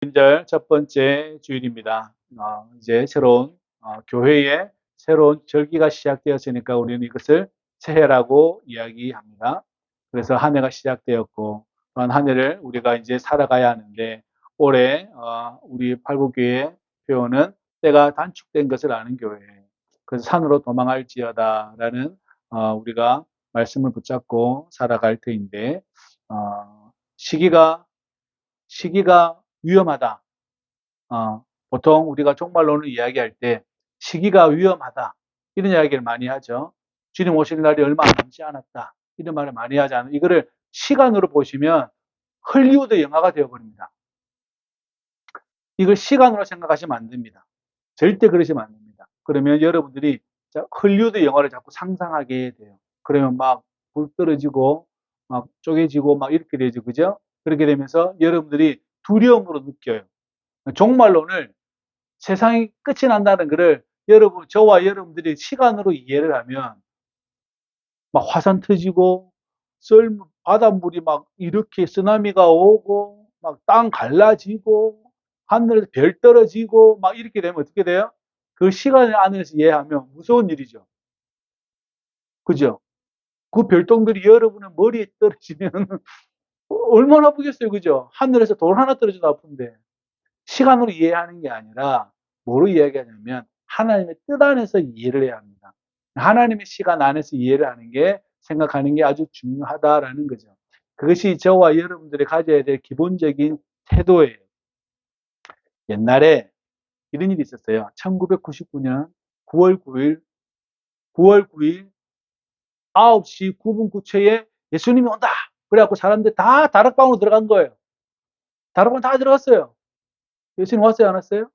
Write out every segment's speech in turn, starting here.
인절 첫 번째 주일입니다. 이제 새로운 교회의 새로운 절기가 시작되었으니까 우리는 이것을 새해라고 이야기합니다. 그래서 한 해가 시작되었고 또한 한 해를 우리가 이제 살아가야 하는데 올해 우리 팔복교회 표현은 때가 단축된 것을 아는 교회. 그래서 산으로 도망할지어다라는 우리가 말씀을 붙잡고 살아갈 터인데 시기가 위험하다. 보통 우리가 종말론을 이야기할 때 시기가 위험하다. 이런 이야기를 많이 하죠. 주님 오실 날이 얼마 남지 않았다. 이런 말을 많이 하지 않아요. 이거를 시간으로 보시면 헐리우드 영화가 되어버립니다. 이걸 시간으로 생각하시면 안 됩니다. 절대 그러시면 안 됩니다. 그러면 여러분들이 헐리우드 영화를 자꾸 상상하게 돼요. 그러면 막 불 떨어지고 막 쪼개지고 막 이렇게 되죠. 그죠? 그렇게 되면서 여러분들이 두려움으로 느껴요. 종말론을 세상이 끝이 난다는 것을 저와 여러분들이 시간으로 이해를 하면 막 화산 터지고 바닷물이 막 이렇게 쓰나미가 오고 막 땅 갈라지고 하늘에서 별 떨어지고 막 이렇게 되면 어떻게 돼요? 그 시간 안에서 이해하면 무서운 일이죠. 그죠? 그 별똥들이 여러분의 머리에 떨어지면 얼마나 아프겠어요. 그죠? 하늘에서 돌 하나 떨어져도 아픈데. 시간으로 이해하는 게 아니라 뭐로 이야기하냐면 하나님의 뜻 안에서 이해를 해야 합니다. 하나님의 시간 안에서 이해를 하는 게 생각하는 게 아주 중요하다라는 거죠. 그것이 저와 여러분들이 가져야 될 기본적인 태도예요. 옛날에 이런 일이 있었어요. 1999년 9월 9일 9월 9일 9시 9분 9초에 예수님이 온다. 그래갖고 사람들 다 다락방으로 들어간 거예요. 다락방 다 들어갔어요. 예수님 왔어요, 안 왔어요?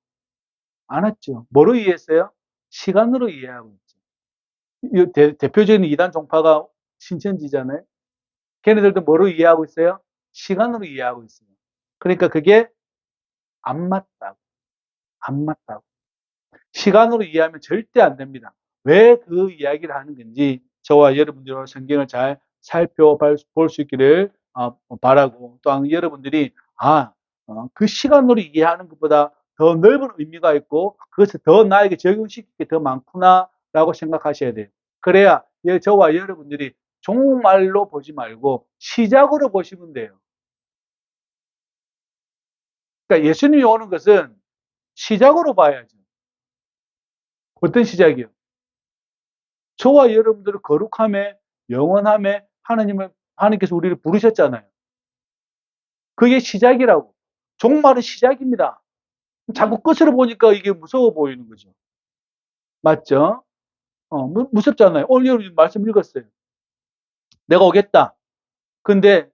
안 왔죠. 뭐로 이해했어요? 시간으로 이해하고 있죠. 대표적인 이단 종파가 신천지잖아요. 걔네들도 뭐로 이해하고 있어요? 시간으로 이해하고 있어요. 그러니까 그게 안 맞다고. 안 맞다고. 시간으로 이해하면 절대 안 됩니다. 왜 그 이야기를 하는 건지 저와 여러분들은 성경을 잘 살펴볼 수 있기를 바라고 또한 여러분들이 그 시간으로 이해하는 것보다 더 넓은 의미가 있고 그것을 더 나에게 적용시킬 게 더 많구나라고 생각하셔야 돼요. 그래야 저와 여러분들이 종말로 보지 말고 시작으로 보시면 돼요. 그러니까 예수님이 오는 것은 시작으로 봐야죠. 어떤 시작이요? 저와 여러분들을 거룩함에 영원함에 하나님께서 우리를 부르셨잖아요. 그게 시작이라고. 종말은 시작입니다. 자꾸 끝으로 보니까 이게 무서워 보이는 거죠. 맞죠? 무섭잖아요. 오늘 여러분 말씀 읽었어요. 내가 오겠다. 근데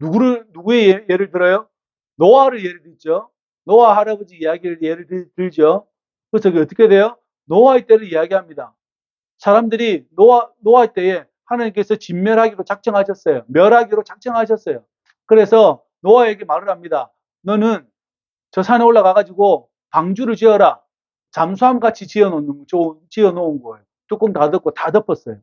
누구의 예를 들어요? 노아를 예를 들죠. 노아 할아버지 이야기를 예를 들죠. 그래서 그게 어떻게 돼요? 노아의 때를 이야기합니다. 사람들이 노아 때에 하나님께서 진멸하기로 작정하셨어요. 멸하기로 작정하셨어요. 그래서 노아에게 말을 합니다. 너는 저 산에 올라가가지고 방주를 지어라. 잠수함 같이 지어놓은 거예요. 뚜껑 다 덮고 다 덮었어요.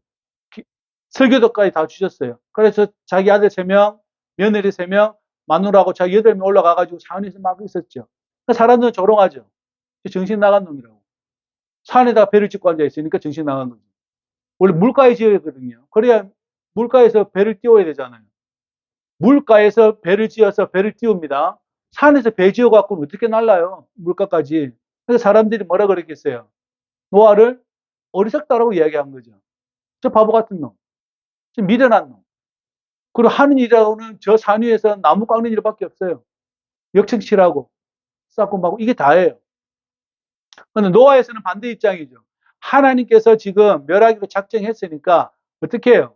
설교도까지 다 주셨어요. 그래서 자기 아들 3명, 며느리 3명, 마누라하고 자기 8명 올라가가지고 산에서 막 있었죠. 사람들은 조롱하죠. 정신 나간 놈이라고. 산에다 배를 짓고 앉아있으니까 정신 나간 거죠. 원래 물가에 지어야 되거든요. 그래야 물가에서 배를 띄워야 되잖아요. 물가에서 배를 지어서 배를 띄웁니다. 산에서 배 지어갖고는 어떻게 날라요? 물가까지. 그래서 사람들이 뭐라 그랬겠어요? 노아를 어리석다라고 이야기한 거죠. 저 바보 같은 놈. 저 미련한 놈. 그리고 하는 일이라고는 저 산 위에서 나무 깎는 일밖에 없어요. 역청실하고 쌓고 막 이게 다예요. 근데 노아에서는 반대 입장이죠. 하나님께서 지금 멸하기로 작정했으니까 어떻게 해요?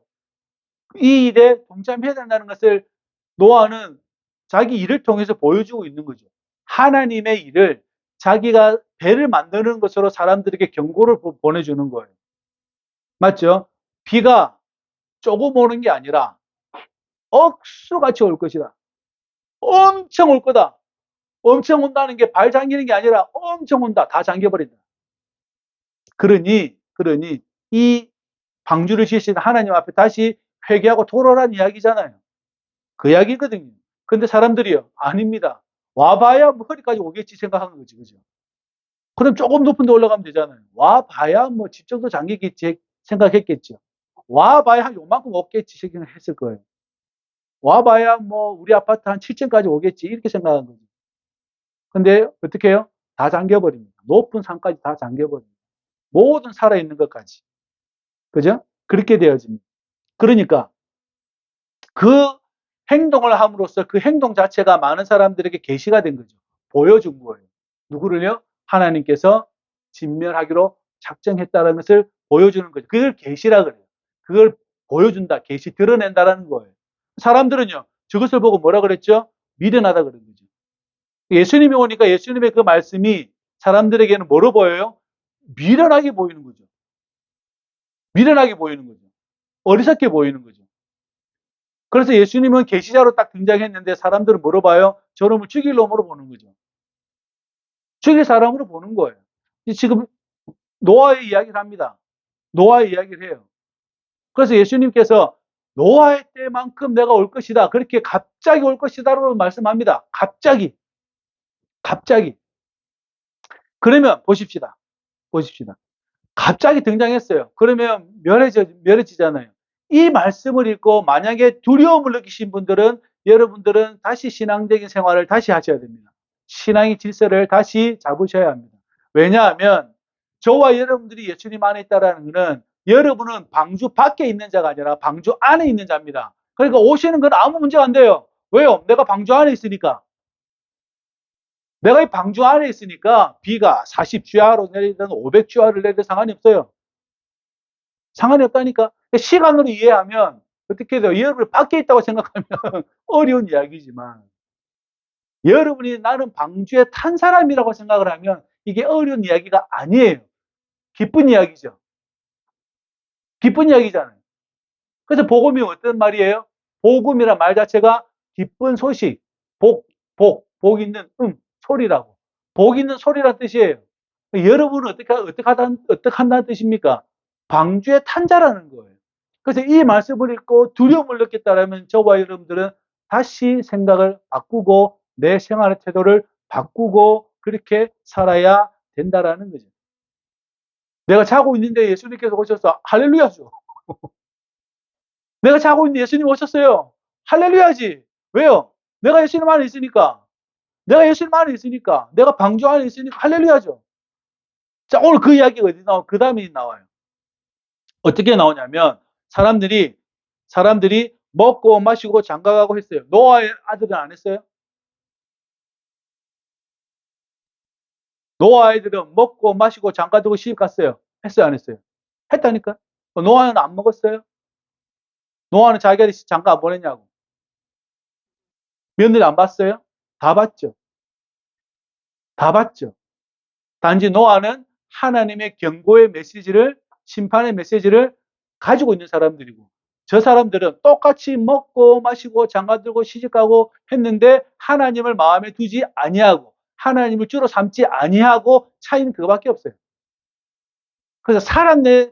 이 일에 동참해야 된다는 것을 노아는 자기 일을 통해서 보여주고 있는 거죠. 하나님의 일을 자기가 배를 만드는 것으로 사람들에게 경고를 보내주는 거예요. 맞죠? 비가 조금 오는 게 아니라 억수같이 올 것이다. 엄청 올 거다. 엄청 온다는 게 발 잠기는 게 아니라 엄청 온다. 다 잠겨버린다. 그러니 이 방주를 지으신 하나님 앞에 다시 회개하고 돌아오라는 이야기잖아요. 그 이야기거든요. 근데 사람들이요. 아닙니다. 와봐야 뭐 허리까지 오겠지 생각하는 거지, 그죠? 그럼 조금 높은 데 올라가면 되잖아요. 와봐야 뭐 집 정도 잠기겠지 생각했겠죠. 와봐야 한 요만큼 오겠지 생각했을 거예요. 와봐야 뭐 우리 아파트 한 7층까지 오겠지 이렇게 생각한 거죠. 근데 어떻게 해요? 다 잠겨버립니다. 높은 산까지 다 잠겨버립니다. 모든 살아있는 것까지. 그죠? 그렇게 되어집니다. 그러니까 그 행동을 함으로써 그 행동 자체가 많은 사람들에게 계시가 된 거죠. 보여준 거예요. 누구를요? 하나님께서 진멸하기로 작정했다는 것을 보여주는 거죠. 그걸 계시라 그래요. 그걸 보여준다, 계시 드러낸다라는 거예요. 사람들은요, 저것을 보고 뭐라 그랬죠? 미련하다 그런 거죠. 예수님이 오니까 예수님의 그 말씀이 사람들에게는 뭐로 보여요? 미련하게 보이는 거죠. 미련하게 보이는 거죠. 어리석게 보이는 거죠. 그래서 예수님은 계시자로 딱 등장했는데 사람들은 뭐로 봐요? 저놈을 죽일 놈으로 보는 거죠. 죽일 사람으로 보는 거예요. 지금 노아의 이야기를 합니다. 노아의 이야기를 해요. 그래서 예수님께서 노아의 때만큼 내가 올 것이다. 그렇게 갑자기 올 것이다라고 말씀합니다. 갑자기. 갑자기. 그러면 보십시다. 보십시다. 갑자기 등장했어요. 그러면 멸해지잖아요. 이 말씀을 읽고 만약에 두려움을 느끼신 분들은 여러분들은 다시 신앙적인 생활을 다시 하셔야 됩니다. 신앙의 질서를 다시 잡으셔야 합니다. 왜냐하면 저와 여러분들이 예수님 안에 있다는 것은 여러분은 방주 밖에 있는 자가 아니라 방주 안에 있는 자입니다. 그러니까 오시는 건 아무 문제가 안 돼요. 왜요? 내가 방주 안에 있으니까. 내가 이 방주 안에 있으니까 비가 40주야로 내리든 500주야를 내리든 상관이 없어요. 상관이 없다니까. 시간으로 이해하면 어떻게 돼요? 여러분이 밖에 있다고 생각하면 어려운 이야기지만 여러분이 나는 방주에 탄 사람이라고 생각을 하면 이게 어려운 이야기가 아니에요. 기쁜 이야기죠. 기쁜 이야기잖아요. 그래서 복음이 어떤 말이에요? 복음이란 말 자체가 기쁜 소식, 복 있는 소리라고. 복 있는 소리란 뜻이에요. 여러분은 어떻게 한다는 뜻입니까? 방주에 탄 자라는 거예요. 그래서 이 말씀을 읽고 두려움을 느꼈다면 저와 여러분들은 다시 생각을 바꾸고 내 생활의 태도를 바꾸고 그렇게 살아야 된다라는 거죠. 내가 자고 있는데 예수님께서 오셔서 할렐루야죠. 내가 자고 있는데 예수님 오셨어요. 할렐루야지. 왜요? 내가 예수님 안에 있으니까. 내가 예수님 안에 있으니까. 내가 방주 안에 있으니까 할렐루야죠. 자, 오늘 그 이야기가 어디 나와요? 그 다음에 나와요. 어떻게 나오냐면 사람들이 먹고 마시고 장가가고 했어요. 노아의 아들은 안 했어요? 노아 아이들은 먹고 마시고 장가들고 시집 갔어요. 했어요, 안 했어요? 했다니까. 노아는 안 먹었어요? 노아는 자기 아들 장가 안 보냈냐고. 며느리 안 봤어요? 다 봤죠. 다 봤죠. 단지 노아는 하나님의 경고의 메시지를, 심판의 메시지를 가지고 있는 사람들이고, 저 사람들은 똑같이 먹고 마시고 장가들고 시집가고 했는데 하나님을 마음에 두지 아니하고 하나님을 주로 삼지 아니하고 차이는 그거밖에 없어요. 그래서 살았네,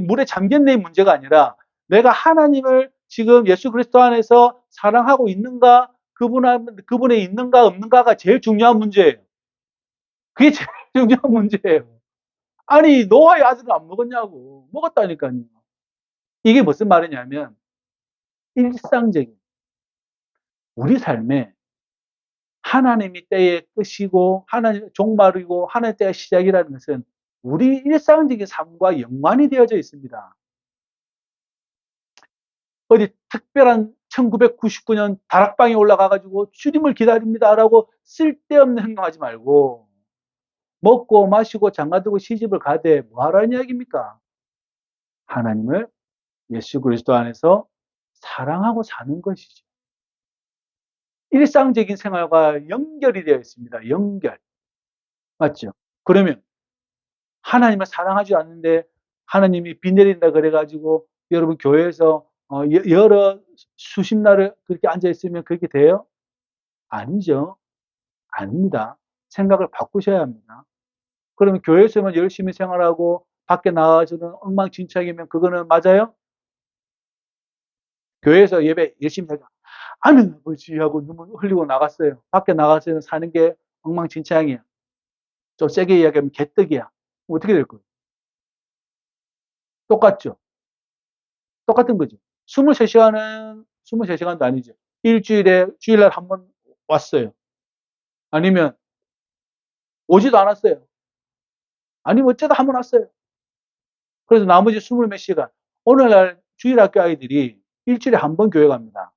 물에 잠겼네 문제가 아니라 내가 하나님을 지금 예수 그리스도 안에서 사랑하고 있는가, 그분에 있는가 없는가가 제일 중요한 문제예요. 그게 제일 중요한 문제예요. 아니, 노아의 아들은 안 먹었냐고. 먹었다니까요. 이게 무슨 말이냐면 일상적인 우리 삶에 하나님이 때의 끝이고 하나님 종말이고 하나님 때의 시작이라는 것은 우리 일상적인 삶과 연관이 되어져 있습니다. 어디 특별한 1999년 다락방에 올라가가지고 주님을 기다립니다라고 쓸데없는 행동하지 말고 먹고 마시고 장가들고 시집을 가되 뭐하라는 이야기입니까? 하나님을 예수 그리스도 안에서 사랑하고 사는 것이죠. 일상적인 생활과 연결이 되어 있습니다. 연결. 맞죠? 그러면 하나님을 사랑하지 않는데 하나님이 비 내린다 그래가지고 여러분 교회에서 여러 수십 날을 그렇게 앉아 있으면 그렇게 돼요? 아니죠. 아닙니다. 생각을 바꾸셔야 합니다. 그러면 교회에서만 열심히 생활하고 밖에 나가서는 엉망진창이면 그거는 맞아요? 교회에서 예배 열심히 하자. 아는 아버지 하고 눈물 흘리고 나갔어요. 밖에 나가서는 사는 게 엉망진창이야. 좀 세게 이야기하면 개떡이야. 어떻게 될 거예요? 똑같죠? 똑같은 거죠. 23시간도 아니죠. 주일날 한 번 왔어요. 아니면 오지도 않았어요. 아니면 어쩌다 한 번 왔어요. 그래서 나머지 20몇 시간. 오늘날 주일학교 아이들이 일주일에 한 번 교회 갑니다.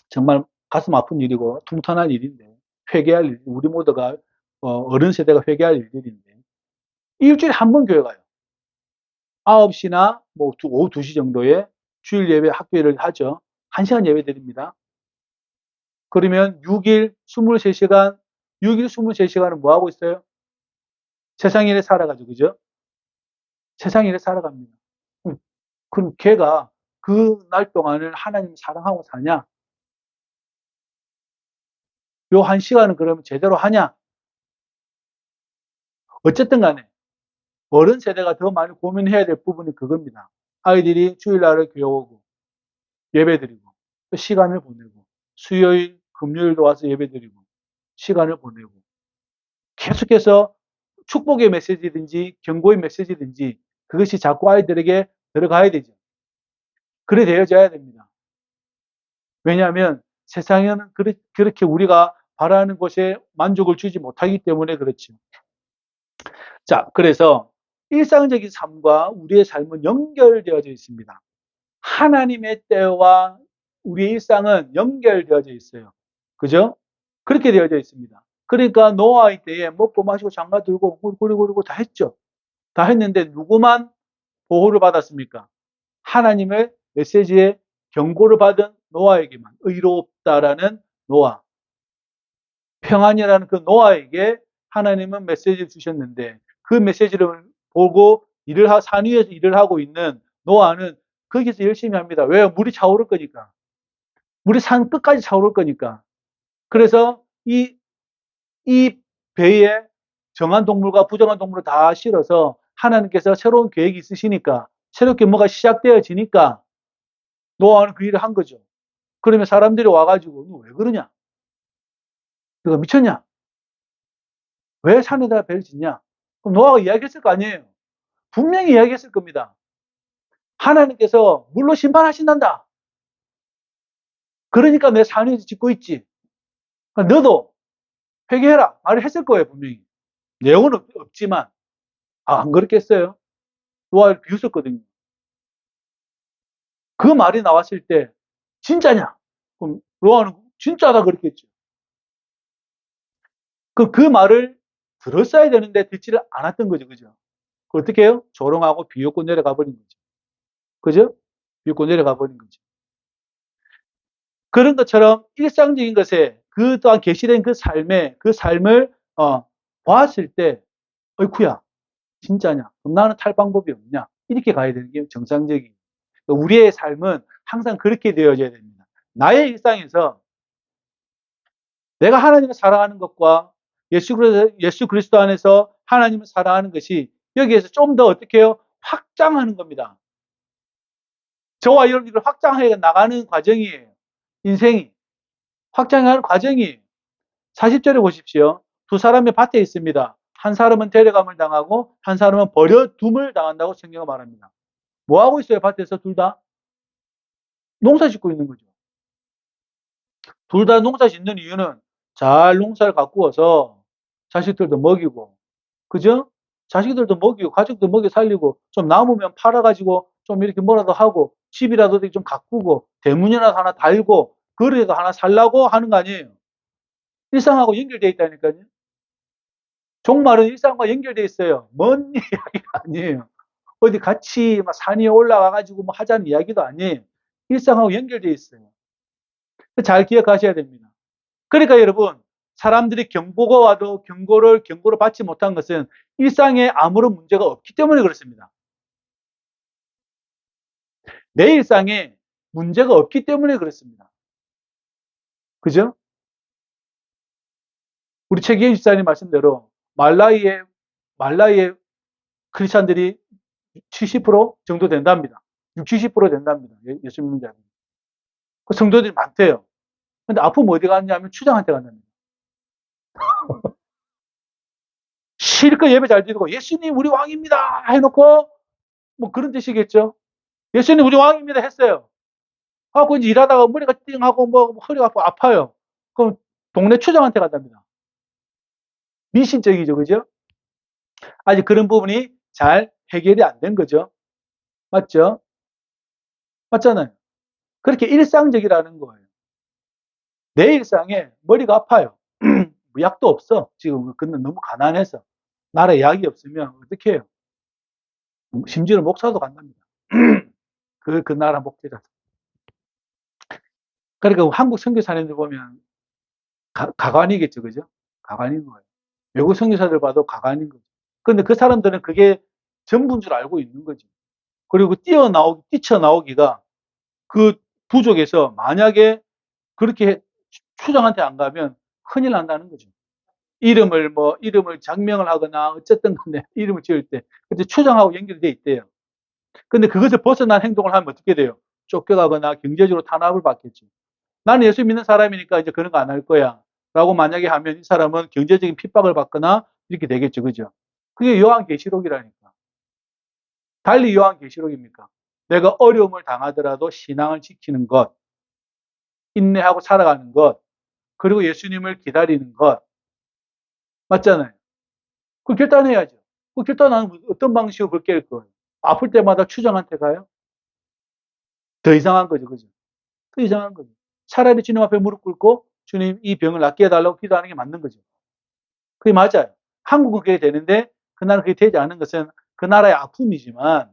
정말 가슴 아픈 일이고 통탄한 일인데, 회개할 일, 우리 모두가 어른 세대가 회개할 일들인데 일주일에 한 번 교회 가요. 9시나 뭐 오후 2시 정도에 주일 예배 학교를 하죠. 1시간 예배 드립니다. 그러면 6일 23시간, 6일 23시간은 뭐 하고 있어요? 세상 일에 살아가죠. 그죠? 세상 일에 살아갑니다. 그럼 걔가 그 날 동안을 하나님 사랑하고 사냐? 요 1시간은 그러면 제대로 하냐? 어쨌든 간에 어른 세대가 더 많이 고민해야 될 부분이 그겁니다. 아이들이 주일날에 교회 오고 예배드리고 또 시간을 보내고 수요일, 금요일도 와서 예배드리고 시간을 보내고 계속해서 축복의 메시지든지 경고의 메시지든지 그것이 자꾸 아이들에게 들어가야 되죠. 그래 되어져야 됩니다. 왜냐하면 세상에는 그렇게 우리가 바라는 것에 만족을 주지 못하기 때문에 그렇죠. 자, 그래서 일상적인 삶과 우리의 삶은 연결되어져 있습니다. 하나님의 때와 우리의 일상은 연결되어져 있어요. 그죠? 그렇게 되어져 있습니다. 그러니까 노아의 때에 먹고 마시고 장가 들고 그리고 다 했죠. 다 했는데 누구만 보호를 받았습니까? 하나님의 메시지에 경고를 받은 노아에게만 의롭다라는 노아, 평안이라는 그 노아에게 하나님은 메시지를 주셨는데 그 메시지를 보고 산 위에서 일을 하고 있는 노아는 거기서 열심히 합니다. 왜요? 물이 차오를 거니까. 물이 산 끝까지 차오를 거니까. 그래서 이 배에 정한 동물과 부정한 동물을 다 실어서 하나님께서 새로운 계획이 있으시니까 새롭게 뭐가 시작되어지니까 노아는 그 일을 한 거죠. 그러면 사람들이 와가지고 너 왜 그러냐? 너가 미쳤냐? 왜 산에다 배를 짓냐? 그럼 노아가 이야기했을 거 아니에요. 분명히 이야기했을 겁니다. 하나님께서 물로 심판하신단다. 그러니까 내 산에 짓고 있지. 그러니까 너도 회개해라. 말을 했을 거예요, 분명히. 내용은 없지만. 안 그렇겠어요? 노아를 비웃었거든요. 그 말이 나왔을 때, 진짜냐? 그럼 노아는 진짜다 그랬겠죠. 그 말을 들었어야 되는데 듣지를 않았던 거죠, 그죠? 어떻게 해요? 조롱하고 비웃고 내려가 버린 거죠. 그죠? 비웃고 내려가 버린 거죠. 그런 것처럼 일상적인 것에 그 또한 계시된 그 삶을 보았을 때, 어이쿠야, 진짜냐? 그럼 나는 탈 방법이 없냐? 이렇게 가야 되는 게 정상적이에요. 우리의 삶은 항상 그렇게 되어져야 됩니다. 나의 일상에서 내가 하나님을 사랑하는 것과 예수 그리스도 안에서 하나님을 사랑하는 것이 여기에서 좀 더 어떻게 해요? 확장하는 겁니다. 저와 여러분들을 확장해 나가는 과정이에요. 인생이. 확장하는 과정이에요. 40절에 보십시오. 두 사람이 밭에 있습니다. 한 사람은 데려감을 당하고 한 사람은 버려둠을 당한다고 성경은 말합니다. 뭐 하고 있어요? 밭에서 둘 다? 농사 짓고 있는 거죠. 둘 다 농사 짓는 이유는 잘 농사를 가꾸어서 자식들도 먹이고, 그죠? 자식들도 먹이고, 가족도 먹여 살리고, 좀 남으면 팔아가지고 좀 이렇게 뭐라도 하고, 집이라도 좀 가꾸고, 대문이라도 하나 달고, 거리라도 하나 살라고 하는 거 아니에요. 일상하고 연결되어 있다니까요. 종말은 일상과 연결되어 있어요. 먼 이야기가 아니에요. 어디 같이 막 산 위에 올라가가지고 뭐 하자는 이야기도 아니에요. 일상하고 연결되어 있어요. 잘 기억하셔야 됩니다. 그러니까 여러분, 사람들이 경고가 와도 경고를 받지 못한 것은 일상에 아무런 문제가 없기 때문에 그렇습니다. 내 일상에 문제가 없기 때문에 그렇습니다. 그죠? 우리 최기현 집사님 말씀대로 말라이의 크리스찬들이 70% 정도 된답니다. 60, 70% 된답니다. 예수 믿는 자는. 그 성도들이 많대요. 근데 아프면 어디 갔냐면 추장한테 간답니다. 실컷 예배 잘 드리고 예수님 우리 왕입니다 해놓고 뭐 그런 뜻이겠죠. 예수님 우리 왕입니다 했어요. 하고 이제 일하다가 머리가 띵하고 뭐 허리가 아파요. 그럼 동네 추장한테 간답니다. 미신적이죠, 그죠? 아직 그런 부분이 잘 해결이 안 된 거죠. 맞죠? 맞잖아요. 그렇게 일상적이라는 거예요. 내 일상에 머리가 아파요. 뭐 약도 없어. 지금 근데 너무 가난해서 나라에 약이 없으면 어떻게 해요? 심지어는 목사도 간답니다. 그 나라 목회자. 그러니까 한국 선교사님들 보면 가관이겠죠, 그죠? 가관인 거예요. 외국 선교사들 봐도 가관인 거죠. 근데 그 사람들은 그게 전부인 줄 알고 있는 거지. 그리고 뛰쳐나오기가 그 부족에서 만약에 그렇게 추장한테 안 가면 큰일 난다는 거죠. 이름을 장명을 하거나 어쨌든 간에 이름을 지을 때 그때 추장하고 연결돼 있대요. 근데 그것을 벗어난 행동을 하면 어떻게 돼요? 쫓겨가거나 경제적으로 탄압을 받겠죠. 나는 예수 믿는 사람이니까 이제 그런 거 안 할 거야. 라고 만약에 하면 이 사람은 경제적인 핍박을 받거나 이렇게 되겠죠. 그죠? 그게 요한계시록이라니까. 달리 요한계시록입니까? 내가 어려움을 당하더라도 신앙을 지키는 것, 인내하고 살아가는 것, 그리고 예수님을 기다리는 것. 맞잖아요. 그 결단해야죠. 그 결단하면 어떤 방식으로 그렇게 할 거예요? 아플 때마다 추장한테 가요? 더 이상한 거죠. 그죠? 더 이상한 거죠. 차라리 주님 앞에 무릎 꿇고 주님 이 병을 낫게 해달라고 기도하는 게 맞는 거죠. 그게 맞아요. 한국은 그게 되는데 그 나라는 그게 되지 않은 것은 그 나라의 아픔이지만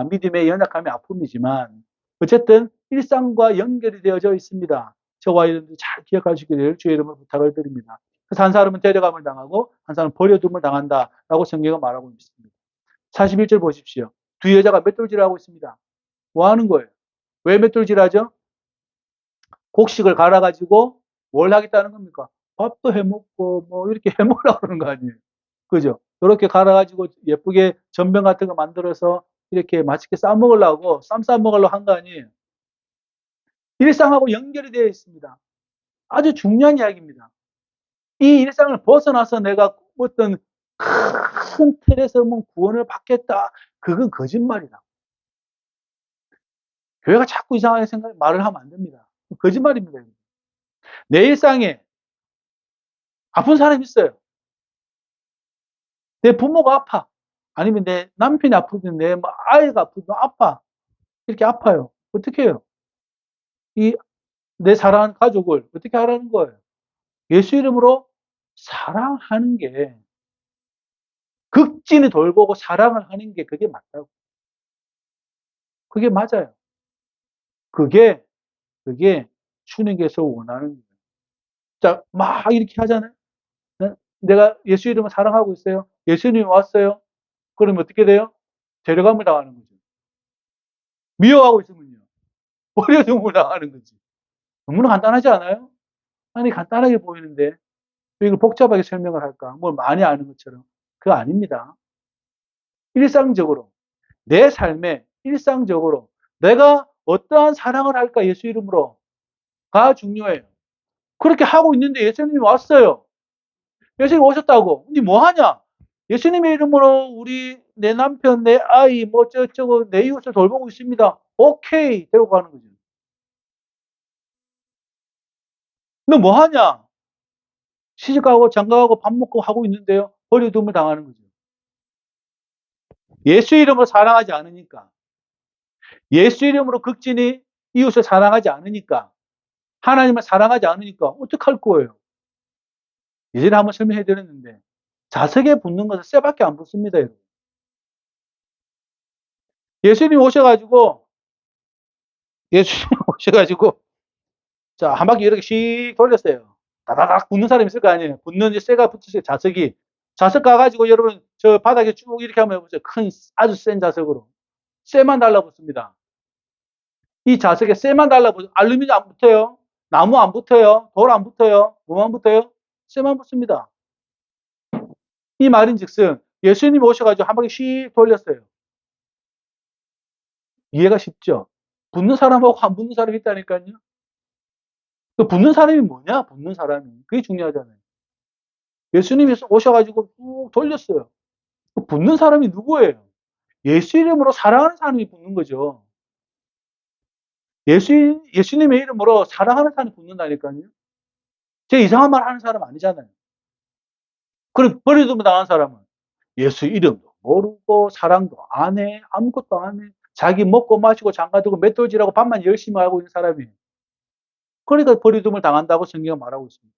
믿음의 연약함의 아픔이지만 어쨌든 일상과 연결이 되어져 있습니다. 저와 여러분들 잘 기억하시기를 주의 이름으로 부탁을 드립니다. 그래서 한 사람은 데려감을 당하고 한 사람은 버려둠을 당한다라고 성경은 말하고 있습니다. 41절 보십시오. 두 여자가 맷돌질을 하고 있습니다. 뭐 하는 거예요? 왜 맷돌질하죠? 곡식을 갈아가지고 뭘 하겠다는 겁니까? 밥도 해먹고 뭐 이렇게 해먹으려고 그러는 거 아니에요. 그죠? 이렇게 갈아가지고 예쁘게 전병 같은 거 만들어서 이렇게 맛있게 싸먹으려고 쌈 싸먹으려고 한 거 아니에요. 일상하고 연결이 되어 있습니다. 아주 중요한 이야기입니다. 이 일상을 벗어나서 내가 어떤 큰 틀에서 뭐 구원을 받겠다. 그건 거짓말이다. 교회가 자꾸 이상하게 말을 하면 안 됩니다. 거짓말입니다. 내 일상에 아픈 사람이 있어요. 내 부모가 아파. 아니면 내 남편이 아프든 내 아이가 아프든 아파. 이렇게 아파요. 어떻게 해요? 내 사랑하는 가족을 어떻게 하라는 거예요? 예수 이름으로 사랑하는 게 극진히 돌보고 사랑을 하는 게 그게 맞다고. 그게 맞아요. 그게 주님께서 원하는 거예요. 자, 막 이렇게 하잖아요. 네? 내가 예수 이름을 사랑하고 있어요. 예수님이 왔어요. 그러면 어떻게 돼요? 데려감을 당하는 거죠. 미워하고 있으면요. 버려둠을 당하는 거지. 너무나 간단하지 않아요? 아니, 간단하게 보이는데 왜 이걸 복잡하게 설명을 할까? 뭘 많이 아는 것처럼. 그거 아닙니다. 일상적으로, 내 삶에 일상적으로 내가 어떠한 사랑을 할까 예수 이름으로가 중요해요. 그렇게 하고 있는데 예수님이 왔어요. 예수님이 오셨다고. 근데 뭐 하냐? 예수님의 이름으로 내 남편, 내 아이, 뭐 어쩌고 내 이웃을 돌보고 있습니다. 오케이. 데리고 가는 거죠. 너 뭐 하냐? 시집가고 장가가고 밥 먹고 하고 있는데요. 버려둠을 당하는 거죠. 예수 이름으로 사랑하지 않으니까. 예수 이름으로 극진히 이웃을 사랑하지 않으니까. 하나님을 사랑하지 않으니까 어떡할 거예요? 예전에 한번 설명해 드렸는데 자석에 붙는 것은 쇠밖에 안 붙습니다. 여러분. 예수님이 오셔가지고 자, 한 바퀴 이렇게 씩 돌렸어요. 다다닥 붙는 사람이 있을 거 아니에요. 붙는 쇠가 붙으세요. 자석이. 자석 가가지고 여러분 저 바닥에 쭉 이렇게 한번 해보세요. 큰 아주 센 자석으로. 쇠만 달라붙습니다. 이 자석에 쇠만 달라붙어요. 알루미늄 안 붙어요. 나무 안 붙어요. 돌 안 붙어요. 뭐만 붙어요? 쇠만 붙습니다. 이 말인즉슨 예수님이 오셔가지고 한 바퀴 씩 돌렸어요. 이해가 쉽죠? 붙는 사람하고 안 붙는 사람이 있다니까요. 그 붙는 사람이 뭐냐? 붙는 사람이. 그게 중요하잖아요. 예수님이 오셔가지고 쭉 돌렸어요. 그 붙는 사람이 누구예요? 예수 이름으로 사랑하는 사람이 붙는 거죠. 예수님의 이름으로 사랑하는 사람이 붙는다니까요. 제 이상한 말 하는 사람 아니잖아요. 그리고 버리도록 당한 사람은 예수 이름도 모르고 사랑도 안 해. 아무것도 안 해. 자기 먹고 마시고 장가들고 맷돌질하고 밥만 열심히 하고 있는 사람이에요. 그러니까 버리둠을 당한다고 성경은 말하고 있습니다.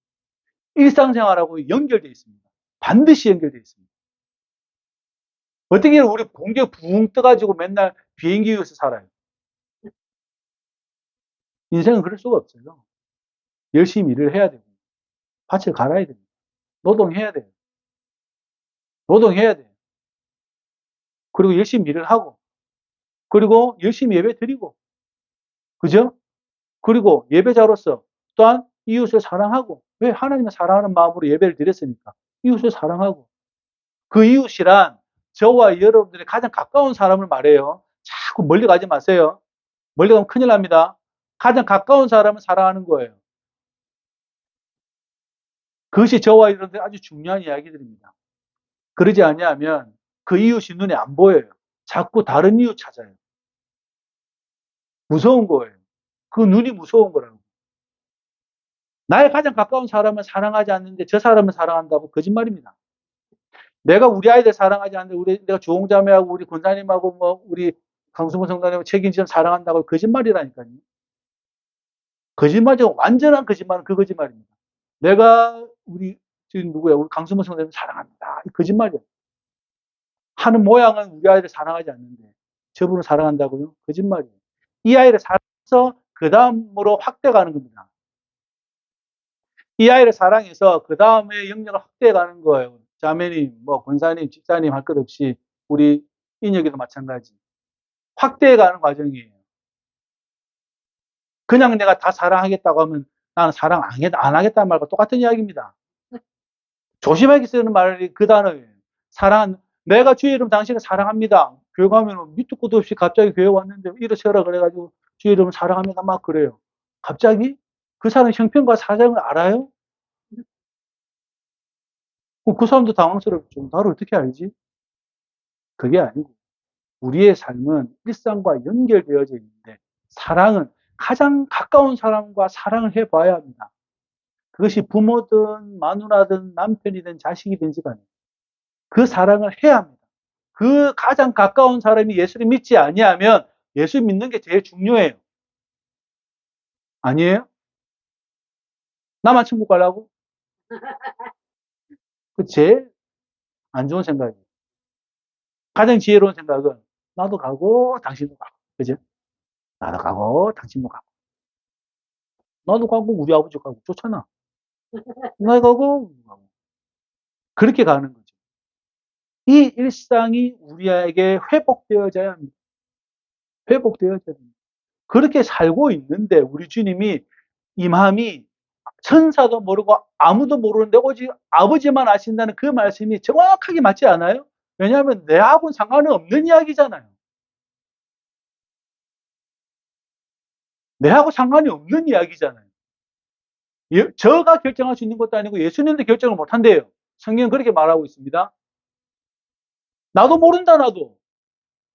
일상생활하고 연결되어 있습니다. 반드시 연결되어 있습니다. 어떻게 우리 공기에 붕 떠가지고 맨날 비행기 위에서 살아요? 인생은 그럴 수가 없어요. 열심히 일을 해야 되고 밭을 갈아야 됩니다. 노동해야 돼요. 노동해야 돼요. 그리고 열심히 일을 하고 그리고 열심히 예배 드리고 그죠? 그리고 예배자로서 또한 이웃을 사랑하고 왜? 하나님을 사랑하는 마음으로 예배를 드렸으니까 이웃을 사랑하고 그 이웃이란 저와 여러분들의 가장 가까운 사람을 말해요. 자꾸 멀리 가지 마세요. 멀리 가면 큰일 납니다. 가장 가까운 사람을 사랑하는 거예요. 그것이 저와 여러분들 아주 중요한 이야기들입니다. 그러지 아니하면 그 이웃이 눈에 안 보여요. 자꾸 다른 이웃 찾아요. 무서운 거예요. 그 눈이 무서운 거라고. 나의 가장 가까운 사람을 사랑하지 않는데 저 사람을 사랑한다고 거짓말입니다. 내가 우리 아이들 사랑하지 않는데 내가 주홍자매하고 우리 권사님하고 뭐 우리 강수모 성도님하고 책임지면 사랑한다고 거짓말이라니까요. 거짓말이죠. 완전한 거짓말은 그 거짓말입니다. 내가 우리 지금 누구야? 우리 강수모 성도님 사랑합니다. 이 거짓말이야. 하는 모양은 우리 아이를 사랑하지 않는데 저분을 사랑한다고요? 거짓말이에요. 이 아이를 사랑해서 그 다음으로 확대가는 겁니다. 이 아이를 사랑해서 그 다음에 영역을 확대해가는 거예요. 자매님, 뭐 권사님, 집사님 할 것 없이 우리 인혁이도 마찬가지. 확대해가는 과정이에요. 그냥 내가 다 사랑하겠다고 하면 나는 사랑 안 하겠다는 말과 똑같은 이야기입니다. 조심하게 쓰는 말이 그 단어예요. 사랑, 내가 주의 이름 당신을 사랑합니다. 교회 가면 밑도 끝도 없이 갑자기 교회 왔는데 이러셔라 그래가지고 주의 이름을 사랑합니다 막 그래요. 갑자기? 그 사람 형편과 사정을 알아요? 그 사람도 당황스럽죠. 나를 어떻게 알지? 그게 아니고 우리의 삶은 일상과 연결되어져 있는데 사랑은 가장 가까운 사람과 사랑을 해봐야 합니다. 그것이 부모든 마누라든 남편이든 자식이든지 간에 그 사랑을 해야 합니다. 그 가장 가까운 사람이 예수를 믿지 아니하면 예수 믿는 게 제일 중요해요. 아니에요? 나만 천국 가려고? 그 제일 안 좋은 생각이에요. 가장 지혜로운 생각은 나도 가고 당신도 가고. 그죠? 나도 가고 당신도 가고. 나도 가고 우리 아버지 가고 좋잖아. 나 가고 그렇게 가는 거죠. 이 일상이 우리에게 회복되어져야 합니다. 회복되어져야 합니다. 그렇게 살고 있는데 우리 주님이 이 마음이 천사도 모르고 아무도 모르는데 오직 아버지만 아신다는 그 말씀이 정확하게 맞지 않아요? 왜냐하면 내하고는 상관은 없는 이야기잖아요. 내하고 상관이 없는 이야기잖아요. 저가 결정할 수 있는 것도 아니고 예수님도 결정을 못한대요. 성경은 그렇게 말하고 있습니다. 나도 모른다 나도.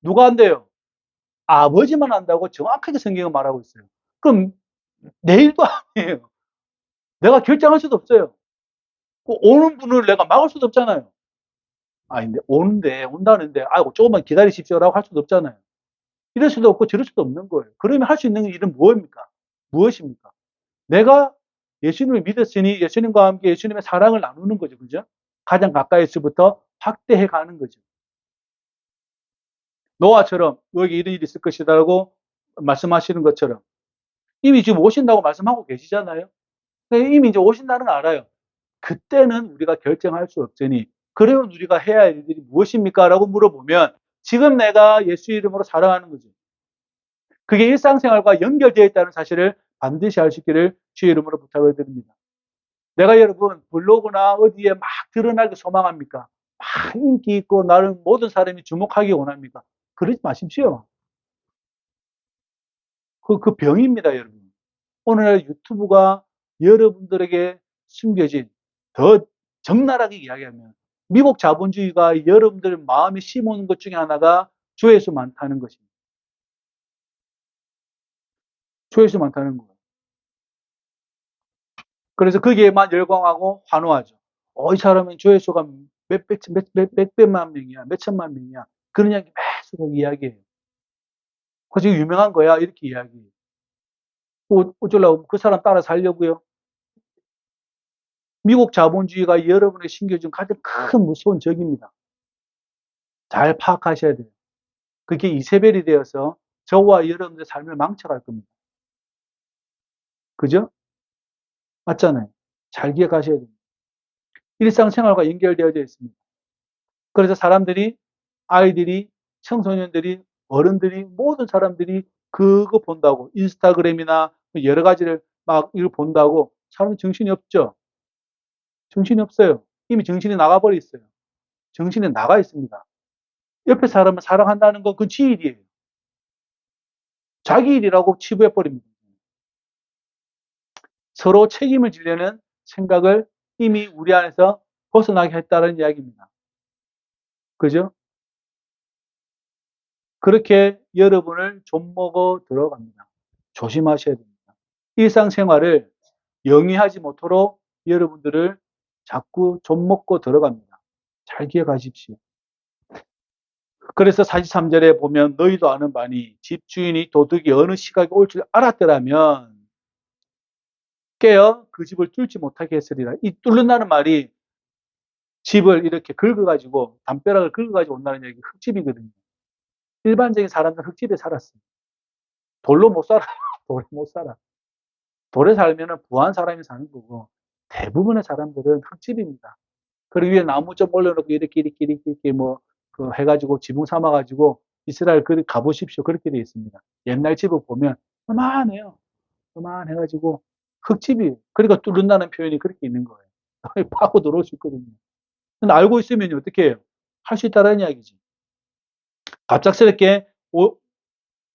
누가 한대요? 아버지만 안다고 정확하게 성경은 말하고 있어요. 그럼 내 일도 아니에요. 내가 결정할 수도 없어요. 오는 분을 내가 막을 수도 없잖아요. 근데 온다는데, 아이고, 조금만 기다리십시오라고 할 수도 없잖아요. 이럴 수도 없고 저럴 수도 없는 거예요. 그러면 할 수 있는 일은 무엇입니까? 무엇입니까? 내가 예수님을 믿었으니 예수님과 함께 예수님의 사랑을 나누는 거죠. 그죠? 가장 가까이서부터 확대해 가는 거죠. 노아처럼 너에게 이런 일이 있을 것이다라고 말씀하시는 것처럼 이미 지금 오신다고 말씀하고 계시잖아요. 이미 이제 오신다는 걸 알아요. 그때는 우리가 결정할 수 없으니 그러면 우리가 해야 할 일들이 무엇입니까? 라고 물어보면 지금 내가 예수 이름으로 사랑하는 거죠. 그게 일상생활과 연결되어 있다는 사실을 반드시 알 수 있기를 주의 이름으로 부탁을 드립니다. 내가 여러분 블로그나 어디에 막 드러나기 소망합니까? 막 인기 있고 나를 모든 사람이 주목하기 원합니까? 그러지 마십시오. 그 병입니다, 여러분. 오늘날 유튜브가 여러분들에게 숨겨진, 더 적나라하게 이야기하면 미국 자본주의가 여러분들 마음에 심어놓은 것 중에 하나가 조회수 많다는 것입니다. 조회수 많다는 거예요. 그래서 거기에만 열광하고 환호하죠. 이 사람은 조회수가 몇백만 명이야, 몇천만 명이야. 그런 이야기 계속 이야기해요. 그래서 유명한 거야, 이렇게 이야기해요. 어쩌려고 그 사람 따라 살려고요? 미국 자본주의가 여러분에게 심겨준 가장 큰 무서운 적입니다. 잘 파악하셔야 돼요. 그게 이세벨이 되어서 저와 여러분의 삶을 망쳐갈 겁니다. 그죠? 맞잖아요. 잘 기억하셔야 됩니다. 일상생활과 연결되어 있습니다. 그래서 사람들이, 아이들이, 청소년들이, 어른들이, 모든 사람들이 그거 본다고, 인스타그램이나 여러 가지를 막 이걸 본다고 사람 정신이 없죠? 정신이 없어요. 이미 정신이 나가버려 있어요. 정신이 나가 있습니다. 옆에 사람을 사랑한다는 건 그 지 일이에요. 자기 일이라고 치부해버립니다. 서로 책임을 지려는 생각을 이미 우리 안에서 벗어나게 했다는 이야기입니다. 그죠? 그렇게 여러분을 좀먹어 들어갑니다. 조심하셔야 됩니다. 일상생활을 영위하지 못하도록 여러분들을 자꾸 좀먹고 들어갑니다. 잘 기억하십시오. 그래서 43절에 보면 너희도 아는 바니 집주인이 도둑이 어느 시각에 올 줄 알았더라면 깨어 그 집을 뚫지 못하게 했으리라. 이 뚫는다는 말이 집을 이렇게 긁어가지고 담벼락을 긁어가지고 온다는 얘기 흙집이거든요. 일반적인 사람들은 흙집에 살았어요. 돌로 못 살아요. 돌에 못 살아. 돌에 살면 부한 사람이 사는 거고 대부분의 사람들은 흙집입니다. 그리고 위에 나무 좀 올려놓고 이렇게 뭐 그 해가지고 지붕 삼아가지고 이스라엘 그리 가보십시오. 그렇게 되어 있습니다. 옛날 집을 보면 요만해요. 요만해가지고 흙집이 그러니까 뚫는다는 표현이 그렇게 있는 거예요. 파고 들어올 수 있거든요. 근데 알고 있으면 어떻게 해요? 할 수 있다는 이야기지. 갑작스럽게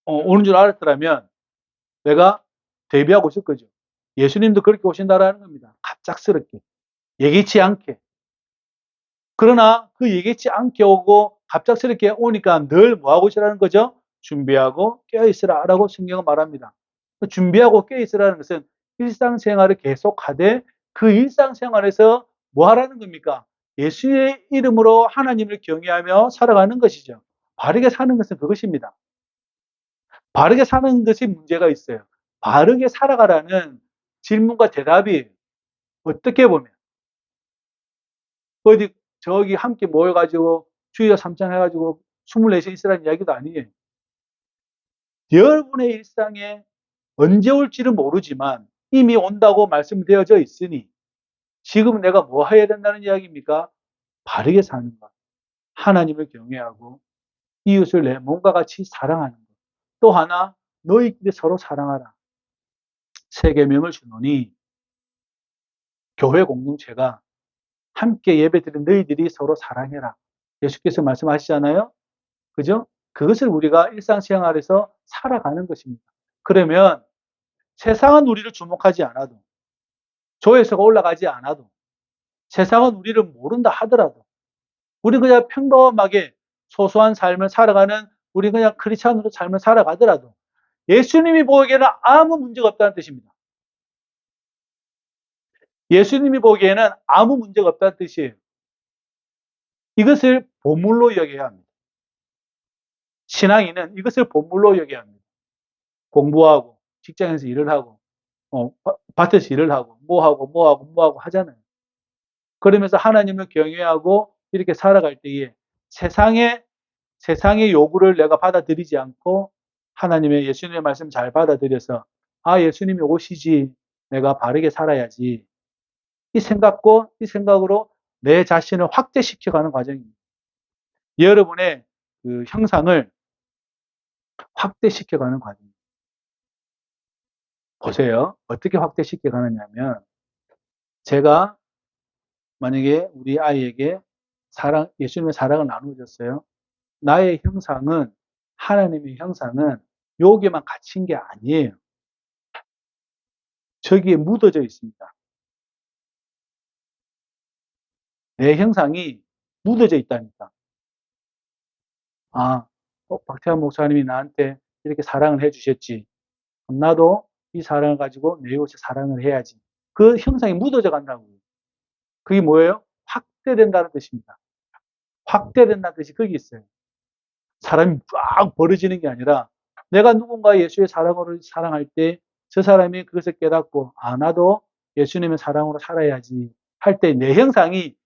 오는 줄 알았더라면 내가 대비하고 있을 거죠. 예수님도 그렇게 오신다라는 겁니다. 갑작스럽게. 예기치 않게. 그러나 그 예기치 않게 오고 갑작스럽게 오니까 늘 뭐하고 있으라는 거죠? 준비하고 깨어있으라 라고 성경은 말합니다. 준비하고 깨어있으라는 것은 일상생활을 계속하되 그 일상생활에서 뭐 하라는 겁니까? 예수의 이름으로 하나님을 경외하며 살아가는 것이죠. 바르게 사는 것은 그것입니다. 바르게 사는 것이 문제가 있어요. 바르게 살아가라는 질문과 대답이 어떻게 보면 어디 저기 함께 모여가지고 주일날 삼창 해가지고 24시간 있으라는 이야기도 아니에요. 여러분의 일상에 언제 올지는 모르지만 이미 온다고 말씀되어져 있으니 지금 내가 뭐 해야 된다는 이야기입니까? 바르게 사는 것. 하나님을 경외하고 이웃을 내 몸과 같이 사랑하는 것. 또 하나 너희끼리 서로 사랑하라. 세 계명을 주노니 교회 공동체가 함께 예배드린 너희들이 서로 사랑해라. 예수께서 말씀하시잖아요. 그죠? 그것을 우리가 일상생활에서 살아가는 것입니다. 그러면 세상은 우리를 주목하지 않아도 조회수가 올라가지 않아도 세상은 우리를 모른다 하더라도 우리 그냥 평범하게 소소한 삶을 살아가는 우리 그냥 크리스찬으로 삶을 살아가더라도 예수님이 보기에는 아무 문제가 없다는 뜻입니다. 예수님이 보기에는 아무 문제가 없다는 뜻이에요. 이것을 보물로 여겨야 합니다. 신앙인은 이것을 보물로 여겨야 합니다. 공부하고 직장에서 일을 하고 밭에서 일을 하고 뭐 하고 하잖아요. 그러면서 하나님을 경외하고 이렇게 살아갈 때에 세상의 요구를 내가 받아들이지 않고 하나님의 예수님의 말씀 잘 받아들여서 예수님이 오시지 내가 바르게 살아야지 이 생각으로 내 자신을 확대시켜가는 과정입니다. 여러분의 그 형상을 확대시켜가는 과정입니다. 보세요. 어떻게 확대시켜가느냐면 제가 만약에 우리 아이에게 예수님의 사랑을 나누어줬어요. 나의 형상은, 하나님의 형상은 여기에만 갇힌 게 아니에요. 저기에 묻어져 있습니다. 내 형상이 묻어져 있다니까. 아, 박태환 목사님이 나한테 이렇게 사랑을 해주셨지. 나도 이 사랑을 가지고 내 이웃에 사랑을 해야지. 그 형상이 묻어져 간다고요. 그게 뭐예요? 확대된다는 뜻입니다. 확대된다는 뜻이 거기 있어요. 사람이 쫙 벌어지는 게 아니라 내가 누군가 예수의 사랑으로 사랑할 때 저 사람이 그것을 깨닫고 나도 예수님의 사랑으로 살아야지 할 때 내 형상이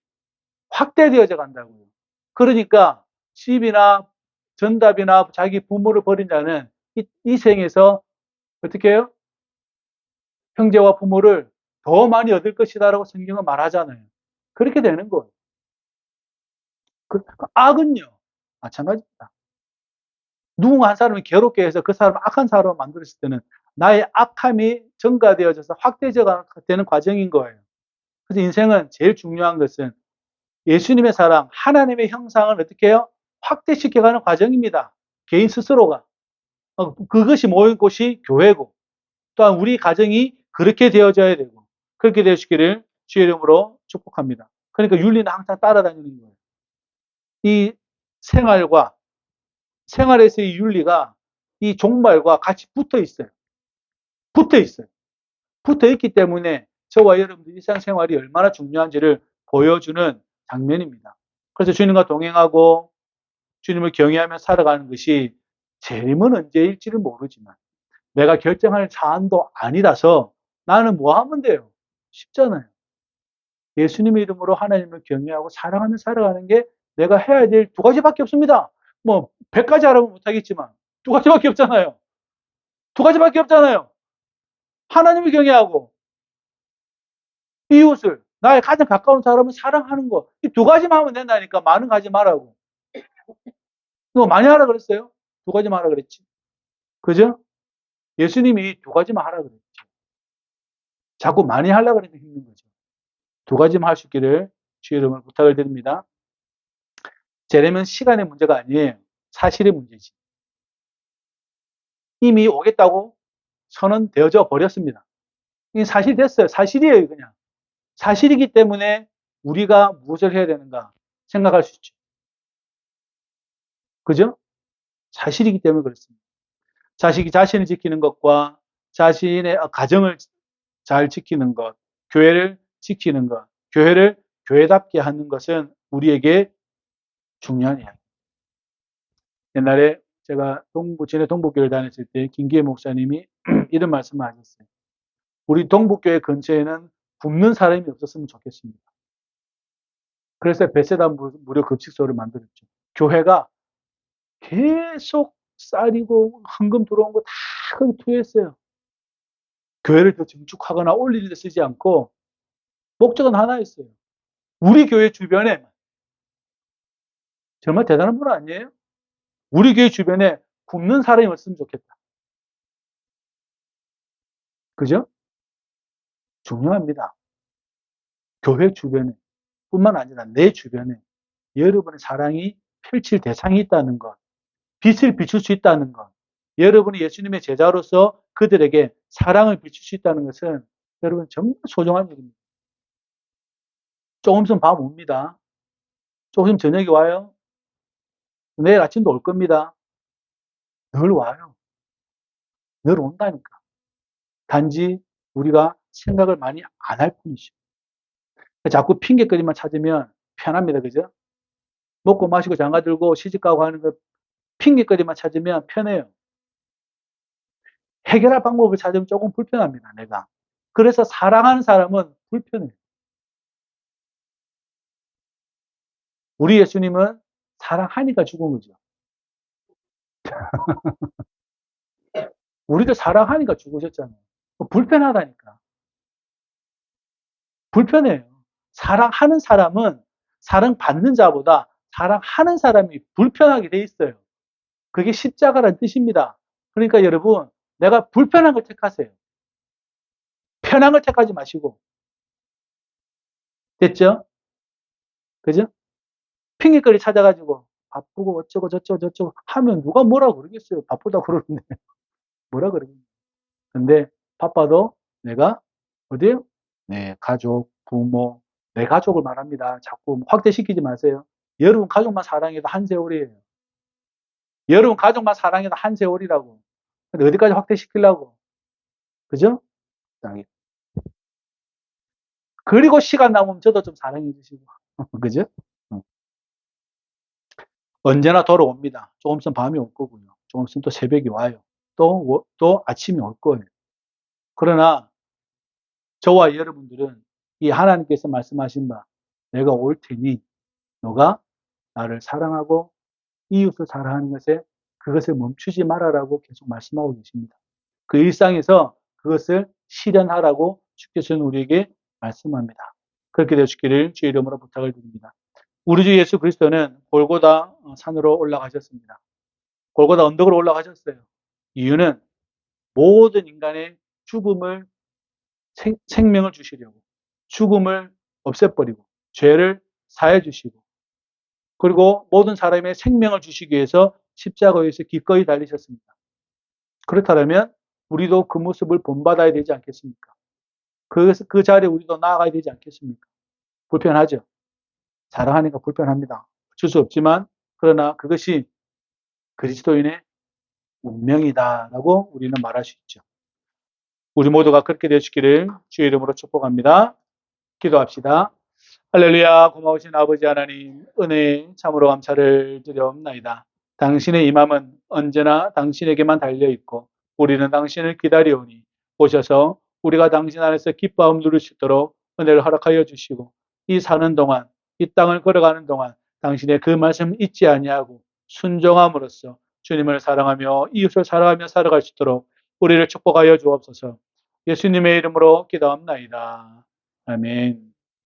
확대되어져 간다고요. 그러니까 집이나 전답이나 자기 부모를 버린 자는 이 생에서 어떻게 해요? 형제와 부모를 더 많이 얻을 것이다라고 성경은 말하잖아요. 그렇게 되는 거예요. 악은요, 마찬가지입니다. 누군가 한 사람을 괴롭게 해서 그 사람을 악한 사람으로 만들었을 때는 나의 악함이 증가되어져서 확대되는 과정인 거예요. 그래서 인생은 제일 중요한 것은 예수님의 사랑, 하나님의 형상을 어떻게 해요? 확대시켜가는 과정입니다. 개인 스스로가. 그것이 모인 곳이 교회고, 또한 우리 가정이 그렇게 되어져야 되고, 그렇게 되시기를 주의 이름으로 축복합니다. 그러니까 윤리는 항상 따라다니는 거예요. 이 생활에서의 윤리가 이 종말과 같이 붙어 있어요. 붙어 있어요. 붙어 있기 때문에 저와 여러분들 일상생활이 얼마나 중요한지를 보여주는 장면입니다. 그래서 주님과 동행하고 주님을 경외하며 살아가는 것이 재림은 언제일지를 모르지만 내가 결정할 사안도 아니라서 나는 뭐 하면 돼요? 쉽잖아요. 예수님의 이름으로 하나님을 경외하고 사랑하며 살아가는 게 내가 해야 될 두 가지밖에 없습니다. 뭐 100가지 알아보면 못하겠지만 두 가지밖에 없잖아요. 두 가지밖에 없잖아요. 하나님을 경외하고 이웃을 나의 가장 가까운 사람을 사랑하는 거. 이 두 가지만 하면 된다니까. 많은 가지 말라고. 너 많이 하라 그랬어요? 두 가지만 하라 그랬지. 그죠? 예수님이 두 가지만 하라 그랬지. 자꾸 많이 하려고 그러면 힘든 거죠. 두 가지만 할 수 있기를 주의 이름으로 부탁을 드립니다. 재림은 시간의 문제가 아니에요. 사실의 문제지. 이미 오겠다고 선언되어져 버렸습니다. 이게 사실이 됐어요. 사실이에요, 그냥. 사실이기 때문에 우리가 무엇을 해야 되는가 생각할 수 있죠. 그죠? 사실이기 때문에 그렇습니다. 자식이 자신을 지키는 것과 자신의 가정을 잘 지키는 것, 교회를 지키는 것, 교회를 교회답게 하는 것은 우리에게 중요한 이야기. 옛날에 제가 전에 동북교회를 다녔을 때 김기혜 목사님이 이런 말씀을 하셨어요. 우리 동북교회 근처에는 굶는 사람이 없었으면 좋겠습니다. 그래서 베세다 무료 급식소를 만들었죠. 교회가 계속 쌀이고 헌금 들어온 거 다 거기 투여했어요. 교회를 더 증축하거나 올리는 데 쓰지 않고 목적은 하나였어요. 우리 교회 주변에 정말 대단한 분 아니에요? 우리 교회 주변에 굶는 사람이 없으면 좋겠다. 그죠? 중요합니다. 교회 주변에 뿐만 아니라 내 주변에 여러분의 사랑이 펼칠 대상이 있다는 것, 빛을 비출 수 있다는 것, 여러분이 예수님의 제자로서 그들에게 사랑을 비출 수 있다는 것은 여러분 정말 소중한 일입니다. 조금 있으면 밤 옵니다. 조금 있으면 저녁이 와요. 내일 아침도 올 겁니다. 늘 와요. 늘 온다니까. 단지 우리가 생각을 많이 안 할 뿐이죠. 자꾸 핑계거리만 찾으면 편합니다. 그죠? 먹고 마시고 장가 들고 시집가고 하는 거 핑계거리만 찾으면 편해요. 해결할 방법을 찾으면 조금 불편합니다. 내가. 그래서 사랑하는 사람은 불편해요. 우리 예수님은 사랑하니까 죽은 거죠. 우리도 사랑하니까 죽으셨잖아요. 불편하다니까. 불편해요. 사랑하는 사람은 사랑받는 자보다 사랑하는 사람이 불편하게 돼 있어요. 그게 십자가라는 뜻입니다. 그러니까 여러분, 내가 불편한 걸 택하세요. 편한 걸 택하지 마시고. 됐죠? 그죠? 핑계거리 찾아가지고 바쁘고 어쩌고 저쩌고 하면 누가 뭐라고 그러겠어요. 바쁘다고 그러는데. 뭐라 그러겠냐. 근데 바빠도 내가 어디요? 내 가족, 부모, 내 가족을 말합니다. 자꾸 확대시키지 마세요. 여러분 가족만 사랑해도 한 세월이에요. 여러분 가족만 사랑해도 한 세월이라고. 근데 어디까지 확대시키려고? 그죠? 그리고 시간 남으면 저도 좀 사랑해 주시고. 그죠? 언제나 돌아옵니다. 조금 있으면 밤이 올 거고요. 조금 있으면 또 새벽이 와요. 또 아침이 올 거예요. 그러나 저와 여러분들은 이 하나님께서 말씀하신 바, 내가 올 테니 너가 나를 사랑하고 이웃을 사랑하는 것에 그것을 멈추지 말아라고 계속 말씀하고 계십니다. 그 일상에서 그것을 실현하라고 주께서는 우리에게 말씀합니다. 그렇게 되시기를 주의 이름으로 부탁을 드립니다. 우리 주 예수 그리스도는 골고다 산으로 올라가셨습니다. 골고다 언덕으로 올라가셨어요. 이유는 모든 인간의 죽음을 생명을 주시려고, 죽음을 없애버리고 죄를 사해 주시고, 그리고 모든 사람의 생명을 주시기 위해서 십자가에서 기꺼이 달리셨습니다. 그렇다면 우리도 그 모습을 본받아야 되지 않겠습니까? 그 자리에 우리도 나아가야 되지 않겠습니까? 불편하죠. 사랑하니까 불편합니다. 어쩔 수 없지만, 그러나 그것이 그리스도인의 운명이다라고 우리는 말할 수 있죠. 우리 모두가 그렇게 되시기를 주의 이름으로 축복합니다. 기도합시다. 할렐루야. 고마우신 아버지 하나님, 은혜 참으로 감사를 드려옵나이다. 당신의 임함은 언제나 당신에게만 달려있고 우리는 당신을 기다려오니 오셔서 우리가 당신 안에서 기뻐함 누릴 수 있도록 은혜를 허락하여 주시고, 이 사는 동안, 이 땅을 걸어가는 동안 당신의 그 말씀 잊지 아니하고 순종함으로써 주님을 사랑하며 이웃을 사랑하며 살아갈 수 있도록 우리를 축복하여 주옵소서. 예수님의 이름으로 기도합나이다. 아멘.